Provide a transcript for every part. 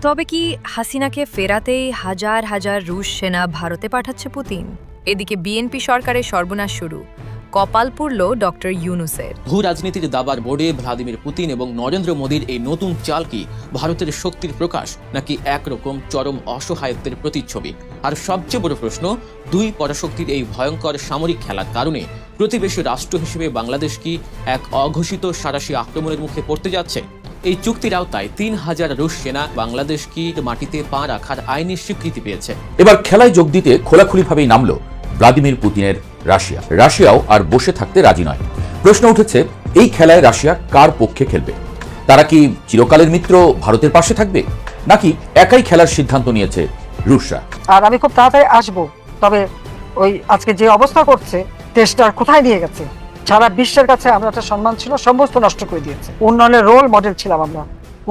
তবে কি হাসিনাকে ফেরাতেই হাজার হাজার রুশ সেনা ভারতে পাঠাচ্ছে পুতিন? এদিকে বিএনপি সরকারের সর্বনাশ শুরু, কপাল পুড়ল ডক্টর ইউনূসের। ভূ রাজনীতির দাবার বোর্ডে ভ্লাদিমির পুতিন এবং নরেন্দ্র মোদীর এই নতুন চাল কি ভারতের শক্তির প্রকাশ নাকি একরকম চরম অসহায়ত্বের প্রতিচ্ছবি? আর সবচেয়ে বড় প্রশ্ন, দুই পরাশক্তির এই ভয়ঙ্কর সামরিক খেলার কারণে প্রতিবেশী রাষ্ট্র হিসেবে বাংলাদেশ কি এক অঘোষিত সাঁড়াশি আক্রমণের মুখে পড়তে যাচ্ছে? এই চুক্তির আওতায় ৩,০০০ রুশ সেনা বাংলাদেশ কি মাটিতে পা রাখার আইনি স্বীকৃতি পেয়েছে। এবার খেলায় যোগ দিতে খোলাখুলিভাবেই নামল ভ্লাদিমির পুতিনের রাশিয়া। রাশিয়াও আর বসে থাকতে রাজি নয়। প্রশ্ন উঠেছে, এই খেলায় রাশিয়া কার পক্ষে খেলবে? তারা কি চিরকালের মিত্র ভারতের পাশে থাকবে, নাকি একাই খেলার সিদ্ধান্ত নিয়েছে রুশরা? আর আমি খুব তাড়াতাড়ি আসবো, তবে ওই আজকে যে অবস্থা করছে দেশটা কোথায় নিয়ে গেছে, সারা বিশ্বের কাছে আমরা একটা সম্মান ছিল, সমস্ত নষ্ট করে দিয়েছে। উন্নয়নের রোল মডেল ছিলাম আমরা,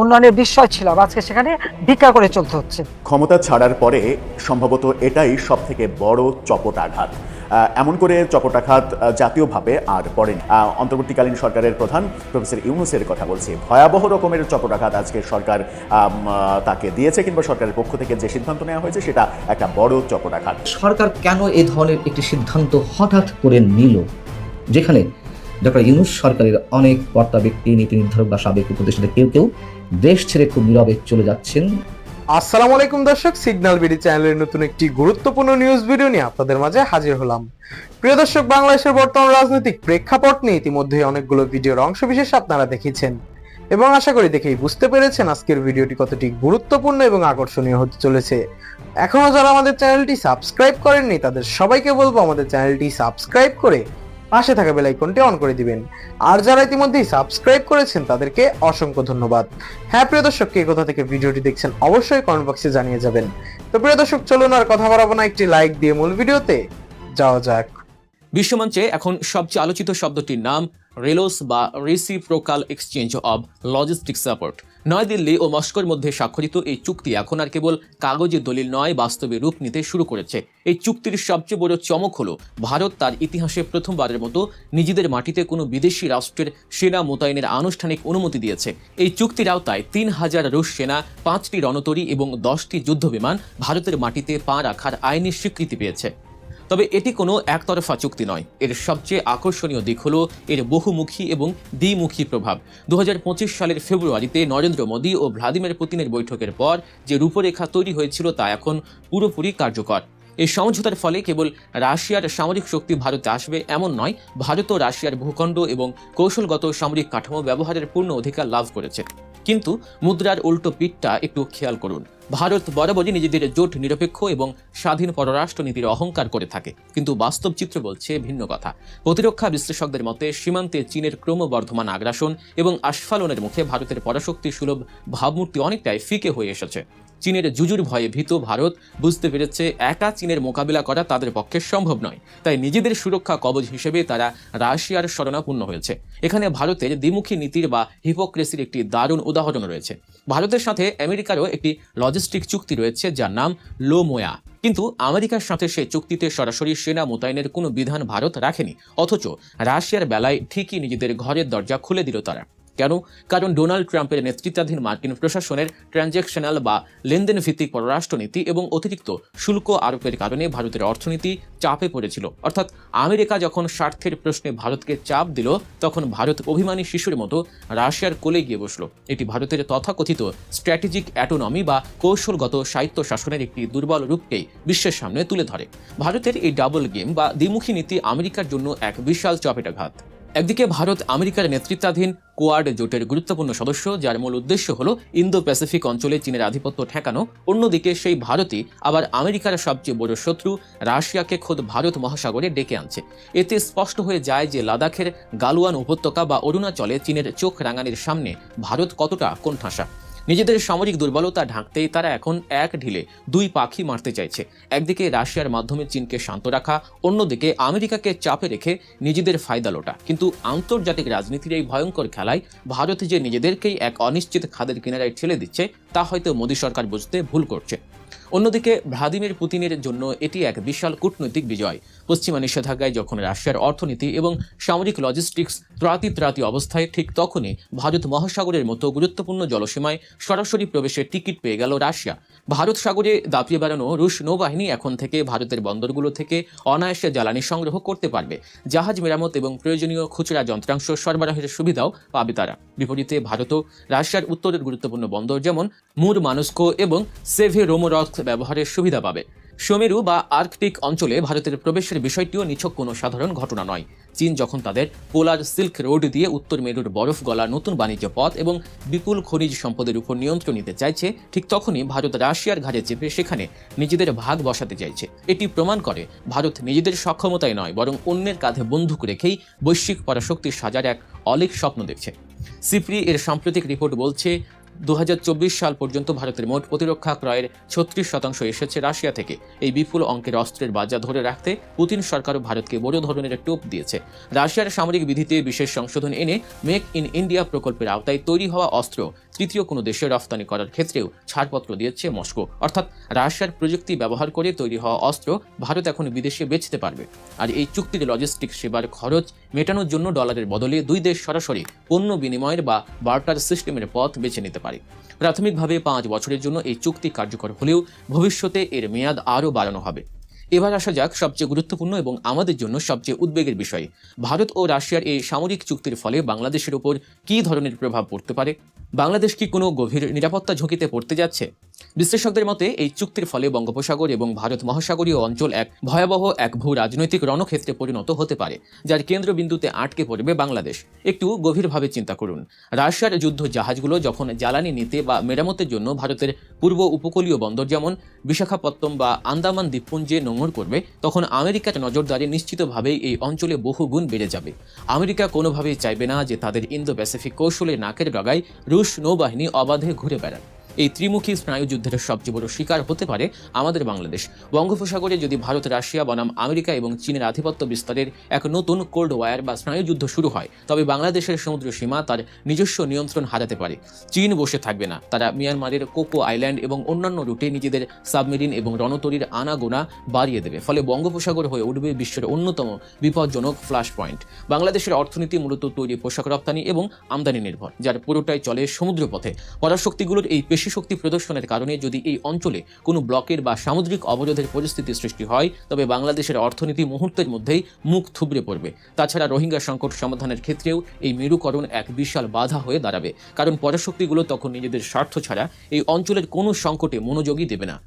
উন্নয়নের বিস্ময় ছিলাম, আজকে সেখানে ভিক্ষা করে চলতে হচ্ছে। ক্ষমতা ছাড়ার পরে সম্ভবত এটাই সব থেকে বড় চপটাঘাত। এমন করে চপটাঘাত জাতীয়ভাবে আর পড়েনি। অন্তর্বর্তীকালীন সরকারের প্রধান প্রফেসর ইউনূসের কথা বলছি। ভয়াবহ রকমের চপটাঘাত আজকে সরকার তাকে দিয়েছে, কিংবা সরকারের পক্ষ থেকে যে সিদ্ধান্ত নেওয়া হয়েছে সেটা একটা বড় চপটাঘাত। সরকার কেন এই ধরনের একটি সিদ্ধান্ত হঠাৎ করে নিল, যেখানে ডক্টর ইউনূস সরকারের অনেক কর্তা ব্যক্তি, নীতি নির্ধারক বা সাবেক উপদেষ্টা কেউ কেউ দেশ ছেড়ে খুব নীরবে চলে যাচ্ছেন। আসসালামু আলাইকুম দর্শক, সিগন্যাল বিডি চ্যানেলের নতুন একটি গুরুত্বপূর্ণ নিউজ ভিডিও নিয়ে আপনাদের মাঝে হাজির হলাম। প্রিয় দর্শক, বাংলাদেশের বর্তমান রাজনৈতিক প্রেক্ষাপট নিয়ে ইতিমধ্যে অনেকগুলো ভিডিওর অংশবিশেষ আপনারা দেখেছেন এবং আশা করি দেখেই বুঝতে পেরেছেন আজকের ভিডিওটি কতটি গুরুত্বপূর্ণ এবং আকর্ষণীয় হতে চলেছে। এখনো যারা আমাদের চ্যানেলটি সাবস্ক্রাইব করেননি তাদের সবাইকে বলবো আমাদের চ্যানেলটি সাবস্ক্রাইব করে পাশে থাকা বেল আইকনটি অন করে দিবেন। আর যারা ইতিমধ্যেই সাবস্ক্রাইব করেছেন তাদেরকে অসংখ্য ধন্যবাদ। হ্যাঁ প্রিয় দর্শক, কে কোথা থেকে ভিডিওটি দেখছেন অবশ্যই কমেন্ট বক্সে জানিয়ে যাবেন। তো প্রিয় দর্শক, চলুন আর কথা বাড়াবো না, একটি লাইক দিয়ে মূল ভিডিওতে যাওয়া যাক। বিশ্বমঞ্চে এখন সবচেয়ে আলোচিত শব্দটির নাম রেলোস বা reciprocal exchange of logistic support. New Delhi ও মস্কোর মধ্যে স্বাক্ষরিত এই চুক্তি এখন আর কেবল কাগজে দলিল নয়, বাস্তবে রূপ নিতে শুরু করেছে। এই চুক্তির সবচেয়ে বড় চমক হলো ভারত তার ইতিহাসে প্রথমবারের মতো নিজেদের মাটিতে কোনো বিদেশি রাষ্ট্রের সেনা মোতায়েনের আনুষ্ঠানিক অনুমতি দিয়েছে। এই চুক্তির আওতায় ৩,০০০ রুশ সেনা, ৫টি রণতরী এবং 10টি যুদ্ধবিমান ভারতের মাটিতে পা রাখার আইনি স্বীকৃতি পেয়েছে। তবে এটি কোনো একতরফা চুক্তি নয়। এর সবচেয়ে আকর্ষণীয় দিক হলো এর বহুমুখী এবং দ্বিমুখী প্রভাব। ২০২৫ সালের ফেব্রুয়ারিতে নরেন্দ্র মোদী ও ভ্লাদিমির পুতিনের বৈঠকের পর যে রূপরেখা তৈরি হয়েছিল তা এখন পুরোপুরি কার্যকর। এই সমঝোতার ফলে কেবল রাশিয়ার সামরিক শক্তি ভারতে আসবে এমন নয়, ভারত ও রাশিয়ার ভূখণ্ড এবং কৌশলগত সামরিক কাঠামো ব্যবহারের পূর্ণ অধিকার লাভ করেছে। কিন্তু মুদ্রার উল্টো পিঠটা একটু খেয়াল করুন। ভারত বরাবরই নিজেদের জোট নিরপেক্ষ এবং স্বাধীন পররাষ্ট্রনীতির অহংকার করে থাকে, কিন্তু বাস্তব চিত্র বলছে ভিন্ন কথা। প্রতিরক্ষা বিশ্লেষকদের মতে সীমান্তে চীনের ক্রমবর্ধমান আগ্রাসন এবং আস্ফালনের মুখে ভারতের পরাশক্তি সুলভ ভাবমূর্তি অনেকটাই ফিকে হয়ে এসেছে। চীনের জুজুর ভয়ে ভীত ভারত বুঝতে পেরেছে একা চীনের মোকাবিলা করা তাদের পক্ষে সম্ভব নয়, তাই নিজেদের সুরক্ষা কবচ হিসেবে তারা রাশিয়ার শরণাপন্ন হয়েছে। এখানে ভারতের দ্বিমুখী নীতির বা হিপোক্রেসির একটি দারুণ উদাহরণ রয়েছে। ভারতের সাথে আমেরিকারও একটি লজিস্টিক চুক্তি রয়েছে যার নাম লোমোয়া, কিন্তু আমেরিকার সাথে সেই চুক্তিতে সরাসরি সেনা মোতায়েনের কোনো বিধান ভারত রাখেনি। অথচ রাশিয়ার বেলায় ঠিকই নিজেদের ঘরের দরজা খুলে দিল তারা। কেন? কারণ ডোনাল্ড ট্রাম্পের নেতৃত্বাধীন মার্কিন প্রশাসনের ট্রানজ্যাকশনাল বা লেনদেন ভিত্তিক পররাষ্ট্রনীতি এবং অতিরিক্ত শুল্ক আরোপের কারণে ভারতের অর্থনীতি চাপে পড়েছিল। অর্থাৎ আমেরিকা যখন স্বার্থের প্রশ্নে ভারতকে চাপ দিল, তখন ভারত অভিমানী শিশুর মতো রাশিয়ার কোলে গিয়ে বসল। এটি ভারতের তথাকথিত স্ট্র্যাটেজিক অ্যাটোনমি বা কৌশলগত স্বায়ত্ত শাসনের একটি দুর্বল রূপকেই বিশ্বের সামনে তুলে ধরে। ভারতের এই ডাবল গেম বা দ্বিমুখী নীতি আমেরিকার জন্য এক বিশাল চপেটাঘাত। একদিকে ভারত আমেরিকার নেতৃত্বাধীন কোয়াড জোটের গুরুত্বপূর্ণ সদস্য, যার মূল উদ্দেশ্য হলো ইন্দো প্যাসিফিক অঞ্চলে চীনের আধিপত্য ঠেকানো। অন্যদিকে সেই ভারতই আবার আমেরিকার সবচেয়ে বড় শত্রু রাশিয়াকে খোদ ভারত মহাসাগরে ডেকে আনছে। এতে স্পষ্ট হয়ে যায় যে লাদাখের গালওয়ান উপত্যকা বা অরুণাচলে চীনের চোখ রাঙানির সামনে ভারত কতটা কোণঠাসা। নিজেদের সামরিক দুর্বলতা ঢাকতেই তারা এখন এক ঢিলে দুই পাখি মারতে চাইছে। একদিকে রাশিয়ার মাধ্যমে চীনকে শান্ত রাখা, অন্যদিকে আমেরিকাকে চাপে রেখে নিজেদের ফায়দা লোটা। কিন্তু আন্তর্জাতিক রাজনীতির এই ভয়ঙ্কর খেলায় ভারত যে নিজেদেরকেই এক অনিশ্চিত খাদের কিনারায় ঠেলে দিচ্ছে তা হয়তো মোদী সরকার বুঝতে ভুল করছে। অন্যদিকে ভ্লাদিমির পুতিনের জন্য এটি এক বিশাল কূটনৈতিক বিজয়। পশ্চিমা নিষেধাজ্ঞায় যখন রাশিয়ার অর্থনীতি এবং সামরিক লজিস্টিক্স ত্রাতি অবস্থায়, ঠিক তখনই ভারত মহাসাগরের মতো গুরুত্বপূর্ণ জলসীমায় সরাসরি প্রবেশের টিকিট পেয়ে গেল রাশিয়া। ভারত সাগরে দাপিয়ে বেড়ানো রুশ নৌবাহিনী এখন থেকে ভারতের বন্দরগুলো থেকে অনায়াসে জ্বালানি সংগ্রহ করতে পারবে। জাহাজ মেরামত এবং প্রয়োজনীয় খুচরা যন্ত্রাংশ সরবরাহের সুবিধাও পাবে তারা। বিপরীতে ভারতও রাশিয়ার উত্তরের গুরুত্বপূর্ণ বন্দর যেমন মুরমানস্ক এবং সেভেরোমরস্ক ব্যবহারের সুবিধা পাবে। সুমেরু বা আর্কটিক অঞ্চলে ভারতের প্রবেশের বিষয়টিও নিছক কোনো সাধারণ ঘটনা নয়। চীন যখন তাদের পোলার সিল্ক রোড দিয়ে উত্তর মেরুর বরফ গলা নতুন বাণিজ্য পথ এবং বিপুল খনিজ সম্পদের উপর নিয়ন্ত্রণ নিতে চাইছে, ঠিক তখনই ভারত রাশিয়ার ঘাড়ে চেপে সেখানে নিজেদের ভাগ বসাতে চাইছে। এটি প্রমাণ করে ভারত নিজেদের সক্ষমতায় নয়, বরং অন্যের কাঁধে বন্দুক রেখেই বৈশ্বিক পরাশক্তি সাজার এক অলীক স্বপ্ন দেখছে। সিপ্রি এর সাম্প্রতিক রিপোর্ট বলছে 2024 সাল পর্যন্ত ভারতের মোট প্রতিরক্ষা ক্রয়ের 36% এসেছে রাশিয়া থেকে। এই বিপুল অঙ্কের অস্ত্রের বাজার ধরে রাখতে পুতিন সরকারও ভারতকে বড় ধরনের টোপ দিয়েছে। রাশিয়ার সামরিক বিধিতে বিশেষ সংশোধন এনে মেক ইন ইন্ডিয়া প্রকল্পের আওতায় তৈরি হওয়া অস্ত্র তৃতীয় কোনো দেশে রফতানি করার ক্ষেত্রেও ছাড়পত্র দিয়েছে মস্কো। অর্থাৎ রাশিয়ার প্রযুক্তি ব্যবহার করে তৈরি হওয়া অস্ত্র ভারত এখন বিদেশে বেচতে পারবে। আর এই চুক্তির লজিস্টিক সেবার খরচ মেটানোর জন্য ডলারের বদলে দুই দেশ সরাসরি পণ্য বিনিময়ের বা বার্টার সিস্টেমের পথ বেছে নিতে পারে। প্রাথমিকভাবে 5 বছরের জন্য এই চুক্তি কার্যকর হলেও ভবিষ্যতে এর মেয়াদ আরও বাড়ানো হবে। এবার আসা যাক সবচেয়ে গুরুত্বপূর্ণ এবং আমাদের জন্য সবচেয়ে উদ্বেগের বিষয়। ভারত ও রাশিয়ার এই সামরিক চুক্তির ফলে বাংলাদেশের উপর কী ধরনের প্রভাব পড়তে পারে? বাংলাদেশ কি কোনো গভীর নিরাপত্তা ঝুঁকিতে পড়তে যাচ্ছে? বিশ্লেষকদের মতে এই চুক্তির ফলে বঙ্গোপসাগর এবং ভারত মহাসাগরীয় অঞ্চল এক ভয়াবহ ভূ রাজনৈতিক রণক্ষেত্রে পরিণত হতে পারে, যার কেন্দ্রবিন্দুতে আটকে পড়বে বাংলাদেশ। একটু গভীরভাবে চিন্তা করুন। রাশিয়ার যুদ্ধ জাহাজগুলো যখন জ্বালানি নিতে বা মেরামতের জন্য ভারতের পূর্ব উপকূলীয় বন্দর যেমন বিশাখাপত্তনম বা আন্দামান দ্বীপপুঞ্জে নোঙর করবে, তখন আমেরিকার নজরদারি নিশ্চিতভাবেই এই অঞ্চলে বহুগুণ বেড়ে যাবে। আমেরিকা কোনোভাবেই চাইবে না যে তাদের ইন্দো প্যাসিফিক কৌশলের নাকের ডগায় রুশ নৌবাহিনী অবাধে ঘুরে বেড়ায়। এই ত্রিমুখী স্নায়ুযুদ্ধের সবচেয়ে বড় শিকার হতে পারে আমাদের বাংলাদেশ। বঙ্গোপসাগরে যদি ভারত, রাশিয়া বনাম আমেরিকা এবং চীনের আধিপত্য বিস্তারের এক নতুন কোল্ড ওয়ার বা স্নায়ুযুদ্ধ শুরু হয়, তবে বাংলাদেশের সমুদ্র সীমা তার নিজস্ব নিয়ন্ত্রণ হারাতে পারে। চীন বসে থাকবে না। তারা মিয়ানমারের কোকো আইল্যান্ড এবং অন্যান্য রুটে নিজেদের সাবমেরিন এবং রণতরীর আনাগোনা বাড়িয়ে দেবে। ফলে বঙ্গোপসাগর হয়ে উঠবে বিশ্বের অন্যতম বিপজ্জনক ফ্ল্যাশ পয়েন্ট। বাংলাদেশের অর্থনীতি মূলত তৈরি পোশাক রপ্তানি এবং আমদানি নির্ভর, যার পুরোটাই চলে সমুদ্রপথে। পরাশক্তিগুলোর এই পেশি প্রদর্শনের কারণে যদি এই অঞ্চলে কোনো ব্লকের বা সামুদ্রিক অবরোধের পরিস্থিতি সৃষ্টি হয়, তবে বাংলাদেশের অর্থনীতি মুহূর্তের মধ্যেই মুখ থুবড়ে পড়বে। তাছাড়া রোহিঙ্গা সংকট সমাধানের ক্ষেত্রেও এই মেরুকরণ এক বিশাল বাধা হয়ে দাঁড়াবে, কারণ পরাশক্তিগুলো তখন নিজেদের স্বার্থ ছাড়া এই অঞ্চলের কোনো সংকটে মনোযোগই দেবে না।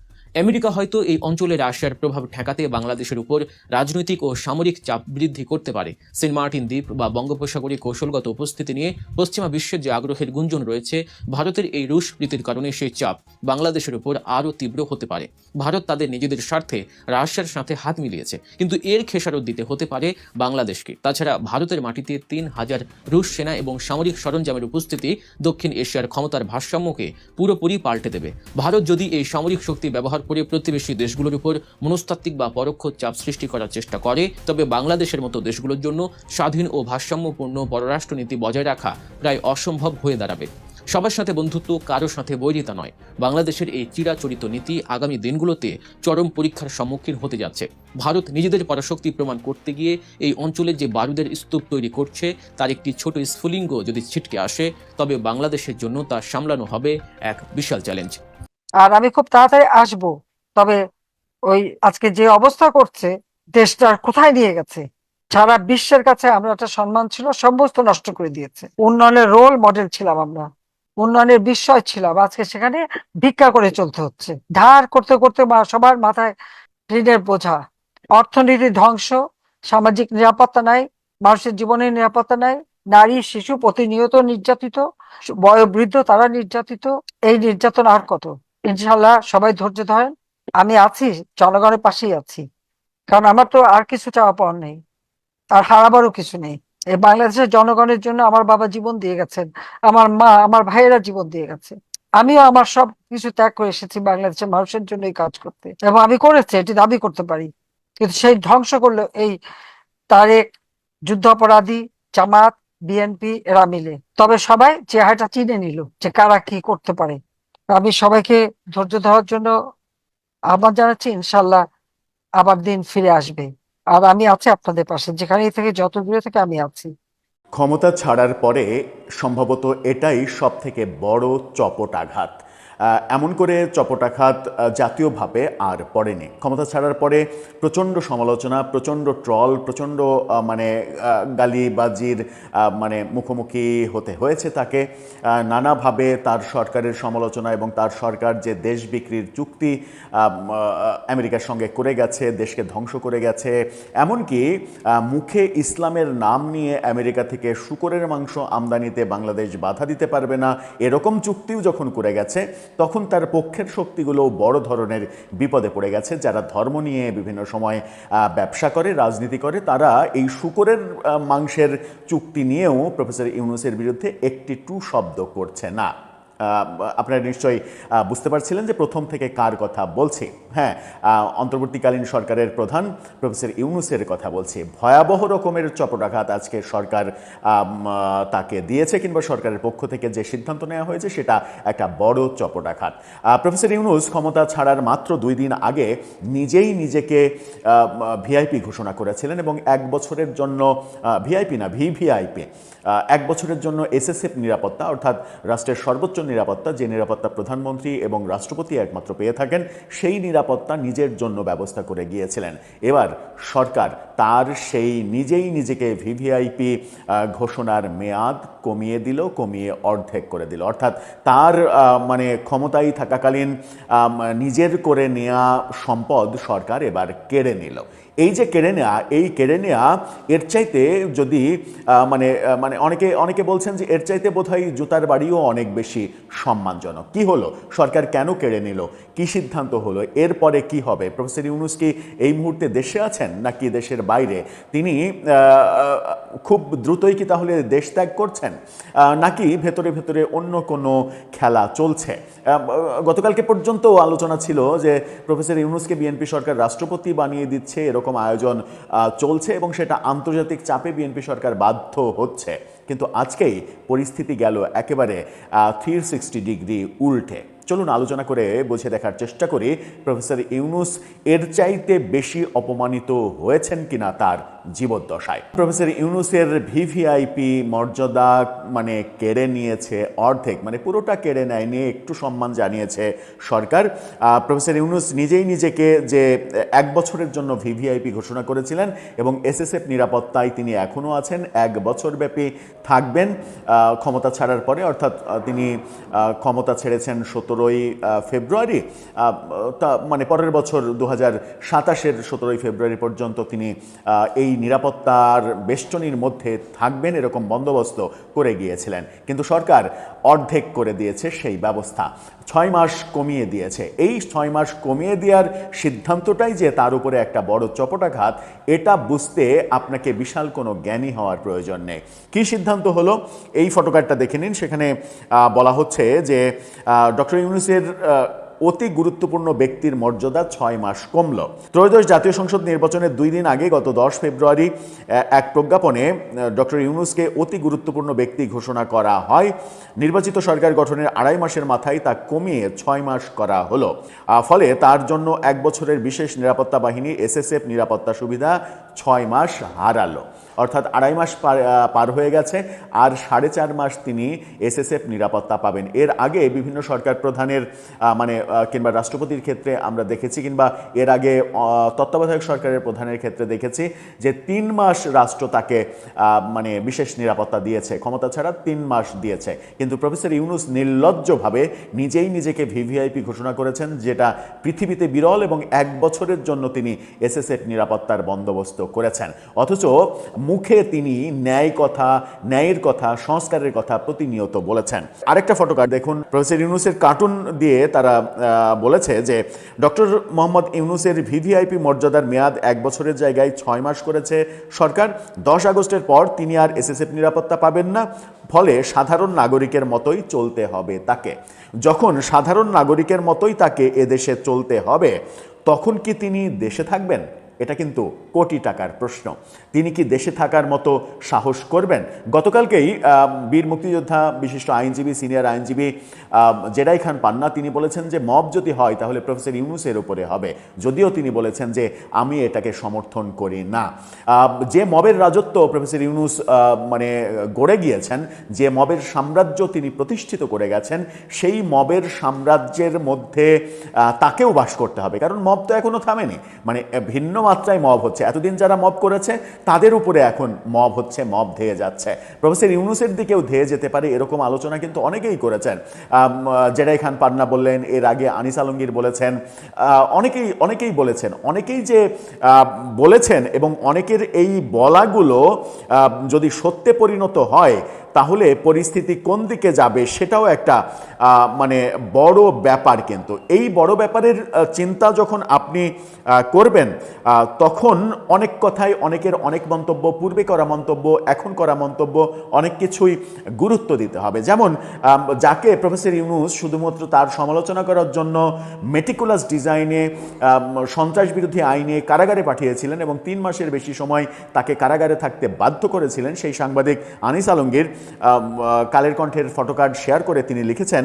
আমেরিকা হয়তো এই অঞ্চলে রাশিয়ার প্রভাব ঠেকাতে বাংলাদেশের উপর রাজনৈতিক ও সামরিক চাপ বৃদ্ধি করতে পারে। সেন্ট মার্টিন দ্বীপ বা বঙ্গোপসাগরে কৌশলগত উপস্থিতি নিয়ে পশ্চিমা বিশ্বের যে আগ্রহের গুঞ্জন রয়েছে, ভারতের এই রুশ প্রীতির কারণে সেই চাপ বাংলাদেশের উপর আরও তীব্র হতে পারে। ভারত তাদের নিজেদের স্বার্থে রাশিয়ার সাথে হাত মিলিয়েছে, কিন্তু এর খেসারত দিতে হতে পারে বাংলাদেশকে। তাছাড়া ভারতের মাটিতে 3000 রুশ সেনা এবং সামরিক সরঞ্জামের উপস্থিতি দক্ষিণ এশিয়ার ক্ষমতার ভারসাম্যকে পুরোপুরি পাল্টে দেবে। ভারত যদি এই সামরিক শক্তি ব্যবহার করে প্রতিবেশী দেশগুলোর উপর মনস্তাত্ত্বিক বা পরোক্ষ চাপ সৃষ্টি করার চেষ্টা করে, তবে বাংলাদেশের মতো দেশগুলোর জন্য স্বাধীন ও ভারসাম্যপূর্ণ পররাষ্ট্রনীতি বজায় রাখা প্রায় অসম্ভব হয়ে দাঁড়াবে। সবার সাথে বন্ধুত্ব, কারো সাথে বৈরিতা নয়। বাংলাদেশের এই চিরাচরিত নীতি আগামী দিনগুলোতে চরম পরীক্ষার সম্মুখীন হতে যাচ্ছে। ভারত নিজেদের পরাশক্তি প্রমাণ করতে গিয়ে এই অঞ্চলের যে বারুদের স্তূপ তৈরি করছে, তার একটি ছোট স্ফুলিঙ্গ যদি ছিটকে আসে, তবে বাংলাদেশের জন্য তা সামলানো হবে এক বিশাল চ্যালেঞ্জ। আর আমি খুব তাড়াতাড়ি আসবো, তবে ওই আজকে যে অবস্থা করছে দেশটার কোথায় নিয়ে গেছে, সারা বিশ্বের কাছে আমরা একটা সম্মান ছিল, সমস্ত নষ্ট করে দিয়েছে। উন্নয়নের রোল মডেল ছিলাম আমরা, উন্নয়নের বিস্ময় ছিলাম, আজকে সেখানে ভিক্ষা করে চলতে হচ্ছে। ধার করতে করতে সবার মাথায় ঋণের বোঝা, অর্থনীতি ধ্বংস, সামাজিক নিরাপত্তা নাই, মানুষের জীবনের নিরাপত্তা নাই, নারী শিশু প্রতিনিয়ত নির্যাতিত, বয়োবৃদ্ধ তারা নির্যাতিত। এই নির্যাতন আর কত? ইনশাল্লাহ সবাই ধৈর্য ধরেন, আমি আছি, জনগণের পাশেই আছি, কারণ আমার তো আর কিছু চাওয়া পাওয়ার নেই, আর হারাবারও কিছু নেই। এই বাংলাদেশের জনগণের জন্য আমার বাবা জীবন দিয়ে গেছেন, আমার মা, আমার ভাইয়েরা জীবন দিয়ে গেছে, আমিও আমার সব কিছু ত্যাগ করে এসেছি বাংলাদেশের মানুষের জন্য এই কাজ করতে, এবং আমি করেছি, এটি দাবি করতে পারি। কিন্তু সেই ধ্বংস করলো এই তারেক, যুদ্ধাপরাধী, জামাত, বিএনপি এরা মিলে। তবে সবাই চেহারাটা চিনে নিল যে কারা কি করতে পারে। আমি সবাইকে ধৈর্য ধরার জন্য আহ্বান জানাচ্ছি, ইনশাল্লাহ আবার দিন ফিরে আসবে। আর আমি আছি আপনাদের পাশে, যেখানেই থেকে যত দূরে থেকে আমি আছি। ক্ষমতা ছাড়ার পরে সম্ভবত এটাই সব থেকে বড় চপটাঘাত। এমন করে চপটাঘাত জাতীয়ভাবে আর পড়েনি। ক্ষমতা ছাড়ার পরে প্রচণ্ড সমালোচনা, প্রচণ্ড ট্রল, প্রচণ্ড মানে গালিবাজির মানে মুখোমুখি হতে হয়েছে তাকে। নানাভাবে তার সরকারের সমালোচনা এবং তার সরকার যে দেশ বিক্রির চুক্তি আমেরিকার সঙ্গে করে গেছে, দেশকে ধ্বংস করে গেছে, এমনকি মুখে ইসলামের নাম নিয়ে আমেরিকা থেকে শূকরের মাংস আমদানিতে বাংলাদেশ বাধা দিতে পারবে না, এরকম চুক্তিও যখন করে গেছে, তখন তার পক্ষের শক্তিগুলো বড় ধরনের বিপদে পড়ে গেছে। যারা ধর্ম নিয়ে বিভিন্ন সময় ব্যবসা করে, রাজনীতি করে, তারা এই শূকরের মাংসের চুক্তি নিয়েও প্রফেসর ইউনূসের বিরুদ্ধে একটি টু শব্দ করছে না। আপনারা নিশ্চয়ই বুঝতে পারছিলেন যে প্রথম থেকে কার কথা বলছি। হ্যাঁ, অন্তর্বর্তীকালীন সরকারের প্রধান প্রফেসর ইউনূসের কথা বলছি। ভয়াবহ রকমের চপটাঘাত আজকে সরকার তাকে দিয়েছে, কিংবা সরকারের পক্ষ থেকে যে সিদ্ধান্ত নেওয়া হয়েছে সেটা একটা বড় চপটাঘাত। প্রফেসর ইউনূস ক্ষমতা ছাড়ার মাত্র 2 দিন আগে নিজেই নিজেকে ভিআইপি ঘোষণা করেছিলেন এবং 1 বছরের জন্য, ভিআইপি না ভিভিআইপি, 1 বছরের জন্য এসএসএফ নিরাপত্তা, অর্থাৎ রাষ্ট্রের সর্বোচ্চ নিরাপত্তা, যে নিরাপত্তা প্রধানমন্ত্রী এবং রাষ্ট্রপতি একমাত্র পেয়ে থাকেন, সেই নিরাপত্তা নিজের জন্য ব্যবস্থা করে গিয়েছিলেন। এবার সরকার তার সেই নিজেই নিজেকে ভিভিআইপি ঘোষণার মেয়াদ কমিয়ে দিল, কমিয়ে অর্ধেক করে দিল। অর্থাৎ তার মানে ক্ষমতায় থাকাকালীন নিজের করে নেওয়া সম্পদ সরকার এবার কেড়ে নিল। এই যে কেড়ে নেওয়া এর চাইতে যদি মানে মানে অনেকে বলছেন যে এর চাইতে বোধহয় জুতার বাড়িও অনেক বেশি সম্মানজনক। কি হলো? সরকার কেন কেড়ে নিল? কি সিদ্ধান্ত হলো? এরপরে কি হবে? প্রফেসর ইউনূস কি এই মুহূর্তে দেশে আছেন নাকি দেশের বাইরে? তিনি খুব দ্রুতই কি তাহলে দেশ ত্যাগ করছেন, নাকি ভেতরে ভেতরে অন্য কোনো খেলা চলছে? গতকালকে পর্যন্ত আলোচনা ছিল যে প্রফেসর ইউনূসকে বিএনপি সরকার রাষ্ট্রপতি বানিয়ে দিচ্ছে, এরকম আয়োজন চলছে এবং সেটা আন্তর্জাতিক চাপে বিএনপি সরকার বাধ্য হচ্ছে। কিন্তু আজকেই পরিস্থিতি গেল একেবারে 360 ডিগ্রি উল্টে। চলুন আলোচনা করে বুঝে দেখার চেষ্টা করি প্রফেসর ইউনূস এর চাইতে বেশি অপমানিত হয়েছেন কিনা তার জীবদ্দশায়। প্রফেসর ইউনূসের ভিভিআইপি মর্যাদা মানে কেড়ে নিয়েছে অর্ধেক, মানে পুরোটা কেড়ে নেয়নি, একটু সম্মান জানিয়েছে সরকার। প্রফেসর ইউনূস নিজেই নিজেকে যে 1 বছরের জন্য ভিভিআইপি ঘোষণা করেছিলেন এবং এসএসএফ নিরাপত্তায় তিনি এখনও আছেন, 1 বছর ব্যাপী থাকবেন ক্ষমতা ছাড়ার পরে। অর্থাৎ তিনি ক্ষমতা ছেড়েছেন 17ই ফেব্রুয়ারি, তা মানে পরের বছর 2027-এর 17ই ফেব্রুয়ারি পর্যন্ত তিনি এই নিরাপত্তার বেষ্টনীর মধ্যে থাকবেন, এরকম বন্দোবস্ত করে গিয়েছিলেন। কিন্তু সরকার অর্ধেক করে দিয়েছে সেই ব্যবস্থা, 6 মাস কমিয়ে দিয়েছে। এই 6 মাস কমিয়ে দেওয়ার সিদ্ধান্তটাই যে তার উপরে একটা বড় চপটাঘাত, এটা বুঝতে আপনাকে বিশাল কোনো জ্ঞানী হওয়ার প্রয়োজন নেই। কি সিদ্ধান্ত হলো এই ফটোকার্ডটা দেখে নিন। সেখানে বলা হচ্ছে যে ডক্টর ইউনূসের অতি গুরুত্বপূর্ণ ব্যক্তির মর্যাদা 6 মাস কমল। ত্রয়োদশ জাতীয় সংসদ নির্বাচনের 2 দিন আগে গত 10 ফেব্রুয়ারি এক প্রজ্ঞাপনে ডক্টর ইউনূসকে অতি গুরুত্বপূর্ণ ব্যক্তি ঘোষণা করা হয়। নির্বাচিত সরকার গঠনের 2.5 মাসের মাথায় তা কমিয়ে 6 মাস করা হলো। ফলে তার জন্য 1 বছরের বিশেষ নিরাপত্তা বাহিনী এসএসএফ নিরাপত্তা সুবিধা 6 মাস হারালো। অর্থাৎ 2.5 মাস পার হয়ে গেছে, আর 4.5 মাস তিনি এসএসএফ নিরাপত্তা পাবেন। এর আগে বিভিন্ন সরকার প্রধানের মানে কিংবা রাষ্ট্রপতির ক্ষেত্রে আমরা দেখেছি, কিংবা এর আগে তত্ত্বাবধায়ক সরকারের প্রধানের ক্ষেত্রে দেখেছি যে 3 মাস রাষ্ট্র তাকে মানে বিশেষ নিরাপত্তা দিয়েছে, ক্ষমতা ছাড়া 3 মাস দিয়েছে। কিন্তু প্রফেসর ইউনূস নির্লজ্জভাবে নিজেই নিজেকে ভিভিআইপি ঘোষণা করেছেন, যেটা পৃথিবীতে বিরল, এবং 1 বছরের জন্য তিনি এসএসএফ নিরাপত্তার বন্দোবস্ত করেছেন। অথচ মুখে তিনি ন্যায়ের কথা, সংস্কারের কথা প্রতিনিয়ত বলেছেন। আরেকটা ফটোকার্ড দেখুন, প্রফেসর ইউনূসের কার্টুন দিয়ে তারা বলেছে যে ডক্টর মোহাম্মদ ইউনূসের ভিভিআইপি মর্যাদার মেয়াদ 1 বছরের জায়গায় 6 মাস করেছে সরকার। 10 আগস্টের পর তিনি আর এসএসএফ নিরাপত্তা পাবেন না, ফলে সাধারণ নাগরিকের মতোই চলতে হবে তাকে। যখন সাধারণ নাগরিকের মতোই তাকে এদেশে চলতে হবে, তখন কি তিনি দেশে থাকবেন? এটা কিন্তু কোটি টাকার প্রশ্ন। তিনি কি দেশে থাকার মতো সাহস করবেন? গতকালকেই বীর মুক্তিযোদ্ধা বিশিষ্ট আইনজীবী, সিনিয়র আইনজীবী জেডাই খান পান্না তিনি বলেছেন যে মব যদি হয় তাহলে প্রফেসর ইউনূসের উপরে হবে, যদিও তিনি বলেছেন যে আমি এটাকে সমর্থন করি না। যে মবের রাজত্ব প্রফেসর ইউনূস মানে গড়ে গিয়েছেন, যে মবের সাম্রাজ্য তিনি প্রতিষ্ঠিত করে গেছেন, সেই মবের সাম্রাজ্যের মধ্যে তাকেও বাস করতে হবে, কারণ মব তো এখনো থামেনি, মানে ভিন্ন মাত্রায় মব হচ্ছে। এতদিন যারা মব করেছে তাদের উপরে এখন মব হচ্ছে, মব ধেয়ে যাচ্ছে। প্রফেসর ইউনূসের দিকেও ধেয়ে যেতে পারে এরকম আলোচনা কিন্তু অনেকেই করেছেন। জেডাই খান পান্না বললেন, এর আগে আনিস আলমগীর বলেছেন, অনেকেই বলেছেন, অনেকেই যে বলেছেন এবং অনেকের এই বলাগুলো যদি সত্যে পরিণত হয় তাহলে পরিস্থিতি কোন দিকে যাবে সেটাও একটা মানে বড় ব্যাপার। কিন্তু এই বড় ব্যাপারের চিন্তা যখন আপনি করবেন তখন অনেক কথাই, অনেকের অনেক মন্তব্য, পূর্বে করা মন্তব্য, এখন করা মন্তব্য, অনেক কিছুই গুরুত্ব দিতে হবে। যেমন যাকে প্রফেসর ইউনূস শুধুমাত্র তার সমালোচনা করার জন্য মেটিকুলাস ডিজাইনে সন্ত্রাস বিরোধী আইনে কারাগারে পাঠিয়েছিলেন এবং 3 মাসের বেশি সময় তাকে কারাগারে থাকতে বাধ্য করেছিলেন, সেই সাংবাদিক আনিস আলমগীর কালের কণ্ঠের ফটোকার্ড শেয়ার করে তিনি লিখেছেন,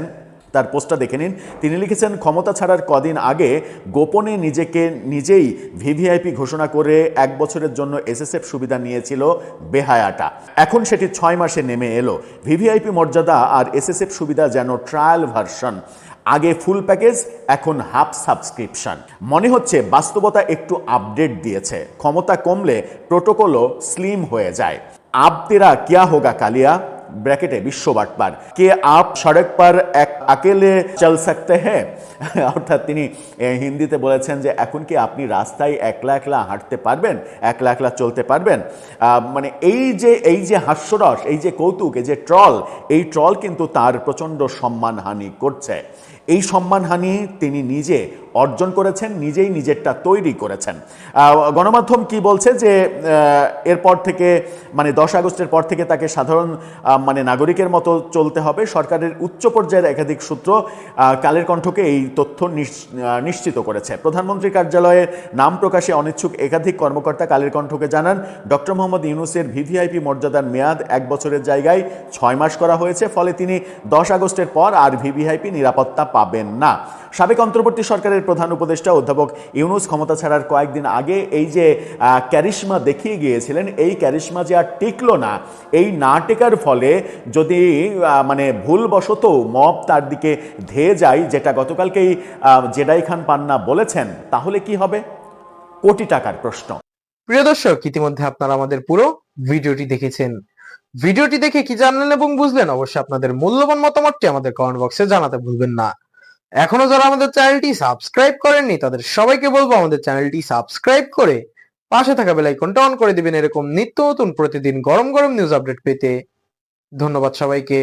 তার পোস্টটা দেখে নিন। তিনি লিখেছেন, ক্ষমতা ছাড়ার কদিন আগে গোপনে নিজেকে নিজেই ভিভিআইপি ঘোষণা করে 1 বছরের জন্য এসএসএফ সুবিধা নিয়েছিল বেহায়াটা। এখন সেটি 6 মাসে নেমে এলো। ভিভিআইপি মর্যাদা আর এসএসএফ সুবিধা যেন ট্রায়াল ভার্সন, আগে ফুল প্যাকেজ, এখন হাফ সাবস্ক্রিপশন। মনে হচ্ছে বাস্তবতা একটু আপডেট দিয়েছে। ক্ষমতা কমলে প্রোটোকলও স্লিম হয়ে যায়। আপ তেরা কিয়া হোগা কালিয়া, ব্র্যাকেটে বিশ্ব বাটপার, কে আপ সড়ক পার এক আকেলে চল সকতে হ্যাঁ। অর্থাৎ তিনি হিন্দিতে বলেছেন যে এখন কি আপনি রাস্তায় একলা একলা হাঁটতে পারবেন, একলা একলা চলতে পারবেন। মানে এই যে হাস্যরস, এই যে কৌতুক, এই যে ট্রল, এই ট্রল কিন্তু তার প্রচণ্ড সম্মানহানি করছে। এই সম্মানহানি তিনি নিজে অর্জন করেছেন, নিজেই নিজেরটা তৈরি করেছেন। গণমাধ্যম কি বলছে যে এরপর থেকে মানে 10 আগস্টের পর থেকে তাকে সাধারণ মানে নাগরিকের মতো চলতে হবে। সরকারের উচ্চ পর্যায়ের একাধিক সূত্র কালের কণ্ঠকে এই তথ্য নিশ্চিত করেছে। প্রধানমন্ত্রীর কার্যালয়ে নাম প্রকাশে অনিচ্ছুক একাধিক কর্মকর্তা কালের কণ্ঠকে জানান, ডক্টর মোহাম্মদ ইউনূসের ভিভিআইপি মর্যাদার মেয়াদ 1 বছরের জায়গায় 6 মাস করা হয়েছে। ফলে তিনি 10 আগস্টের পর আর ভিভিআইপি নিরাপত্তা পাবেন না। সাবেক অন্তর্বর্তী সরকারের প্রধান উপদেষ্টা অধ্যাপক ইউনূস ক্ষমতা ছাড়ার কয়েকদিন আগে এই যে ক্যারিশমা দেখিয়ে গিয়েছিলেন, এই ক্যারিশমা যে আর টিকলো না, এই না টেকার ফলে যদি মানে ভুলবশত মব তার দিকে ধেয়ে যায়, যেটা গতকালকেই জেডাই খান পান্না বলেছেন, তাহলে কি হবে? কোটি টাকার প্রশ্ন। প্রিয় দর্শক, ইতিমধ্যে আপনারা আমাদের পুরো ভিডিওটি দেখেছেন। ভিডিওটি দেখে কি জানলেন এবং বুঝলেন অবশ্যই আপনাদের মূল্যবান মতামতটি আমাদের কমেন্ট বক্সে জানাতে ভুলবেন না। এখনো যারা আমাদের চ্যানেলটি সাবস্ক্রাইব করেননি তাদের সবাইকে বলবো আমাদের চ্যানেলটি সাবস্ক্রাইব করে পাশে থাকা বেল আইকনটা অন করে দিবেন এরকম নিত্য নতুন প্রতিদিন গরম গরম নিউজ আপডেট পেতে। ধন্যবাদ সবাইকে।